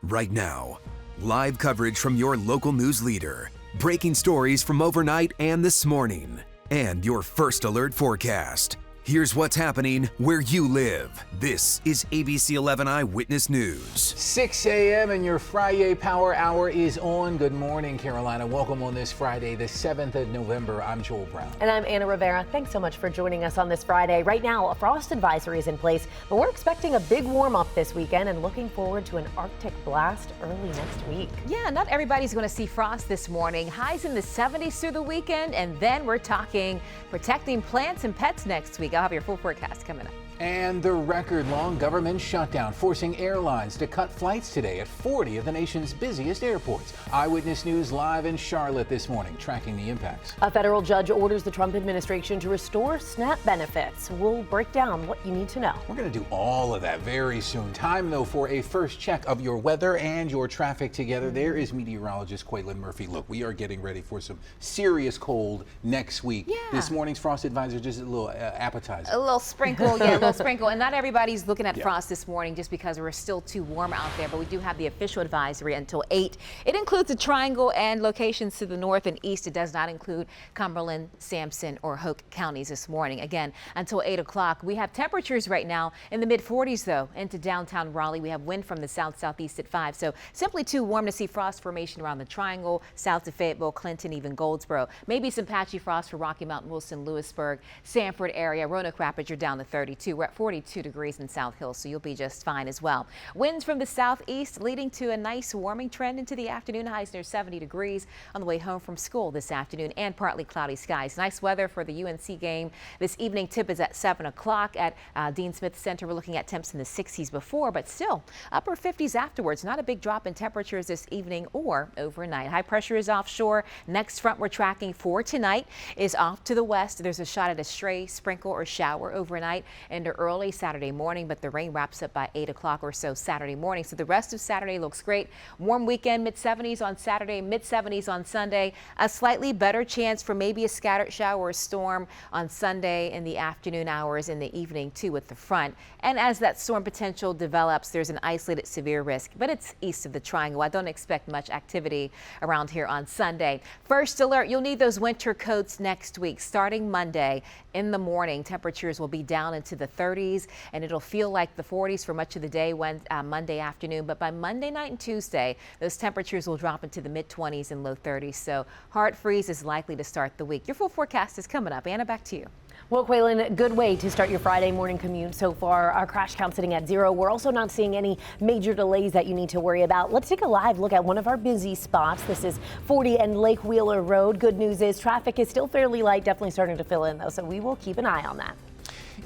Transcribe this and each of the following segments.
Right now, live coverage from your local news leader, breaking stories from overnight and this morning, and your first alert forecast. Here's what's happening where you live. This is ABC 11 Eyewitness News. 6 a.m. and your Friday Power Hour is on. Good morning, Carolina. Welcome on this Friday, the 7th of November. I'm Joel Brown. And I'm Anna Rivera. Thanks so much for joining us on this Friday. Right now, a frost advisory is in place, but we're expecting a big warm-up this weekend and looking forward to an Arctic blast early next week. Yeah, not everybody's going to see frost this morning. Highs in the 70s through the weekend, and then we're talking protecting plants and pets next week. I'll have your full forecast coming up. And the record-long government shutdown forcing airlines to cut flights today at 40 of the nation's busiest airports. Eyewitness News live in Charlotte this morning, tracking the impacts. A federal judge orders the Trump administration to restore SNAP benefits. We'll break down what you need to know. We're going to do all of that very soon. Time, though, for a first check of your weather and your traffic together. There is meteorologist Quaylen Murphy. Look, we are getting ready for some serious cold next week. Yeah. This morning's frost advisor, just a little appetizer. A little sprinkle, yeah, a little sprinkle. And not everybody's looking at frost this morning just because we're still too warm out there, but we do have the official advisory until 8. It includes the Triangle and locations to the north and east. It does not include Cumberland, Sampson, or Hoke counties this morning. Again, until 8 o'clock. We have temperatures right now in the mid-40s, though. Into downtown Raleigh, we have wind from the south-southeast at 5, so simply too warm to see frost formation around the Triangle, south to Fayetteville, Clinton, even Goldsboro. Maybe some patchy frost for Rocky Mount, Wilson, Lewisburg, Sanford area. Roanoke Rapids, you're down to 32. We're at 42 degrees in South Hill, so you'll be just fine as well. Winds from the southeast leading to a nice warming trend into the afternoon. Highs near 70 degrees on the way home from school this afternoon, and partly cloudy skies. Nice weather for the UNC game this evening. Tip is at 7 o'clock at Dean Smith Center. We're looking at temps in the 60s before, but still upper 50s afterwards. Not a big drop in temperatures this evening or overnight. High pressure is offshore. Next front we're tracking for tonight is off to the west. There's a shot at a stray sprinkle or shower overnight into early Saturday morning, but the rain wraps up by 8 o'clock or so Saturday morning. So the rest of Saturday looks great. Warm weekend, mid-70s on Saturday, mid-70s on Sunday. A slightly better chance for maybe a scattered shower or storm on Sunday in the afternoon hours, in the evening too with the front. And as that storm potential develops, there's an isolated severe risk, but it's east of the Triangle. I don't expect much activity around here on Sunday. First alert, you'll need those winter coats next week. Starting Monday in the morning, temperatures will be down into the 30s, and it'll feel like the 40s for much of the day when Monday afternoon. But by Monday night and Tuesday, those temperatures will drop into the mid-20s and low 30s. So hard freeze is likely to start the week. Your full forecast is coming up. Anna, back to you. Well, Quaylen, good way to start your Friday morning commute so far. Our crash count sitting at 0. We're also not seeing any major delays that you need to worry about. Let's take a live look at one of our busy spots. This is 40 and Lake Wheeler Road. Good news is traffic is still fairly light, definitely starting to fill in though, so we will keep an eye on that.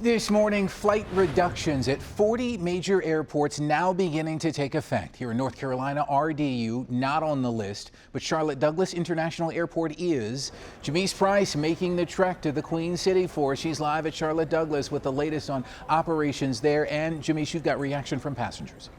This morning, flight reductions at 40 major airports now beginning to take effect. Here in North Carolina, RDU not on the list, but Charlotte Douglas International Airport is. Jamise Price making the trek to the Queen City for us. She's live at Charlotte Douglas with the latest on operations there. And Jamise, you've got reaction from passengers.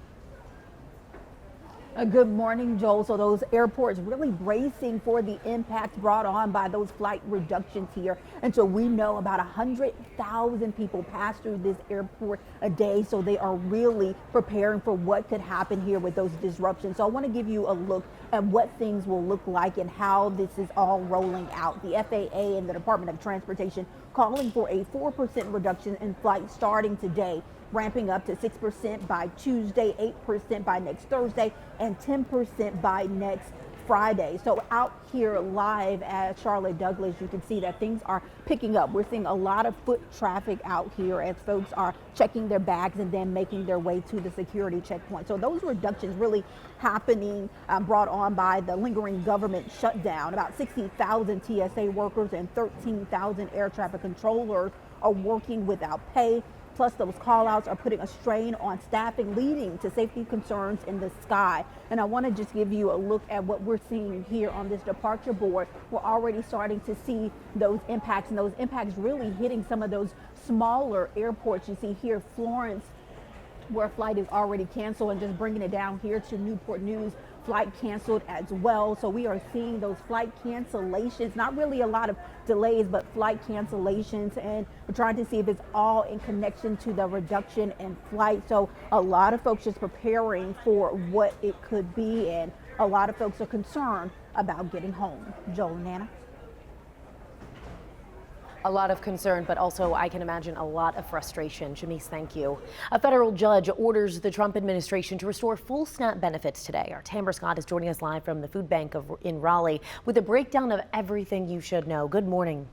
Good morning, Joel. So those airports really bracing for the impact brought on by those flight reductions here. And so we know about 100,000 people pass through this airport a day. So they are really preparing for what could happen here with those disruptions. So I want to give you a look at what things will look like and how this is all rolling out. The FAA and the Department of Transportation calling for a 4% reduction in flights starting today, ramping up to 6% by Tuesday, 8% by next Thursday, and 10% by next Friday. So out here live at Charlotte Douglas, you can see that things are picking up. We're seeing a lot of foot traffic out here as folks are checking their bags and then making their way to the security checkpoint. So those reductions really happening, brought on by the lingering government shutdown. About 60,000 TSA workers and 13,000 air traffic controllers are working without pay. Plus, those call-outs are putting a strain on staffing, leading to safety concerns in the sky. And I want to just give you a look at what we're seeing here on this departure board. We're already starting to see those impacts, and those impacts really hitting some of those smaller airports. You see here, Florence, where a flight is already canceled, and just bringing it down here to Newport News, flight canceled as well. So we are seeing those flight cancellations, not really a lot of delays, but flight cancellations, and we're trying to see if it's all in connection to the reduction in flight. So a lot of folks just preparing for what it could be, and a lot of folks are concerned about getting home. Joel and Nana. A lot of concern, but also I can imagine a lot of frustration. Jamise, thank you. A federal judge orders the Trump administration to restore full SNAP benefits today. Our Tamara Scott is joining us live from the food bank in Raleigh with a breakdown of everything you should know. Good morning.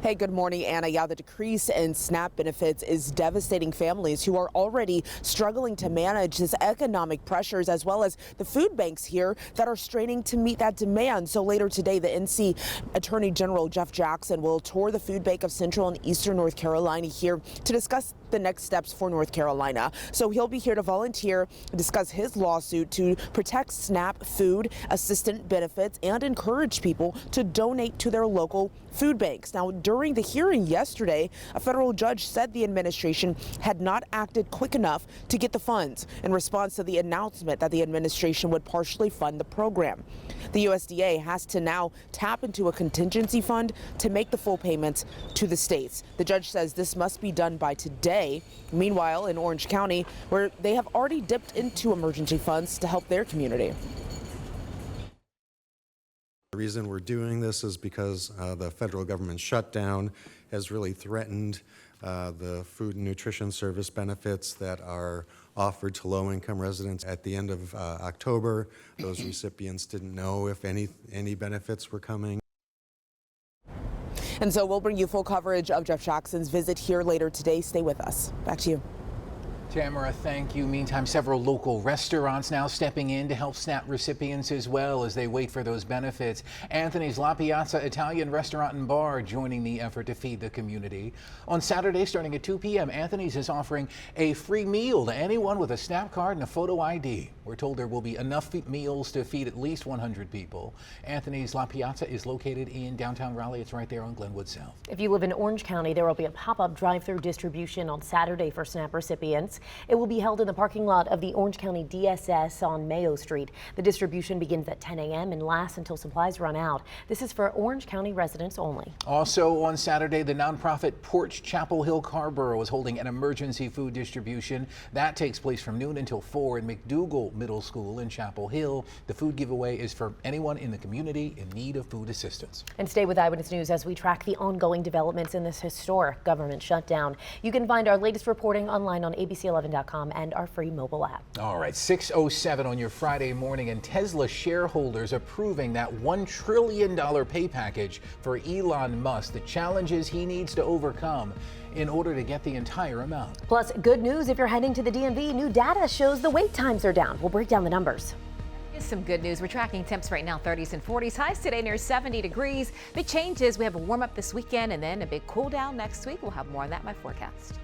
Hey, good morning, Anna. Yeah, the decrease in SNAP benefits is devastating families who are already struggling to manage this economic pressures, as well as the food banks here that are straining to meet that demand. So later today, the NC Attorney General Jeff Jackson will tour the food bank of Central and Eastern North Carolina here to discuss the next steps for North Carolina. So he'll be here to volunteer and discuss his lawsuit to protect SNAP food assistance benefits and encourage people to donate to their local food banks. Now, during the hearing yesterday, a federal judge said the administration had not acted quick enough to get the funds in response to the announcement that the administration would partially fund the program. The USDA has to now tap into a contingency fund to make the full payments to the states. The judge says this must be done by today. Meanwhile, in Orange County, where they have already dipped into emergency funds to help their community. The reason we're doing this is because the federal government shutdown has really threatened the food and nutrition service benefits that are offered to low-income residents. At the end of October, those recipients didn't know if any benefits were coming. And so we'll bring you full coverage of Jeff Jackson's visit here later today. Stay with us. Back to you. Tamara, thank you. Meantime, several local restaurants now stepping in to help SNAP recipients as well as they wait for those benefits. Anthony's La Piazza Italian Restaurant and Bar joining the effort to feed the community. On Saturday, starting at 2 p.m., Anthony's is offering a free meal to anyone with a SNAP card and a photo ID. We're told there will be enough meals to feed at least 100 people. Anthony's La Piazza is located in downtown Raleigh. It's right there on Glenwood South. If you live in Orange County, there will be a pop-up drive-through distribution on Saturday for SNAP recipients. It will be held in the parking lot of the Orange County DSS on Mayo Street. The distribution begins at 10 a.m. and lasts until supplies run out. This is for Orange County residents only. Also on Saturday, the nonprofit Porch Chapel Hill Carborough is holding an emergency food distribution. That takes place from noon until 4 in McDougal Middle School in Chapel Hill. The food giveaway is for anyone in the community in need of food assistance. And stay with Eyewitness News as we track the ongoing developments in this historic government shutdown. You can find our latest reporting online on ABC11.com and our free mobile app. All right, 6:07 on your Friday morning, and Tesla shareholders approving that $1 trillion pay package for Elon Musk, the challenges he needs to overcome in order to get the entire amount. Plus, good news if you're heading to the DMV. New data shows the wait times are down. We'll break down the numbers. Some good news. We're tracking temps right now, 30s and 40s. Highs today near 70 degrees. Big changes. We have a warm up this weekend and then a big cool down next week. We'll have more on that in my forecast.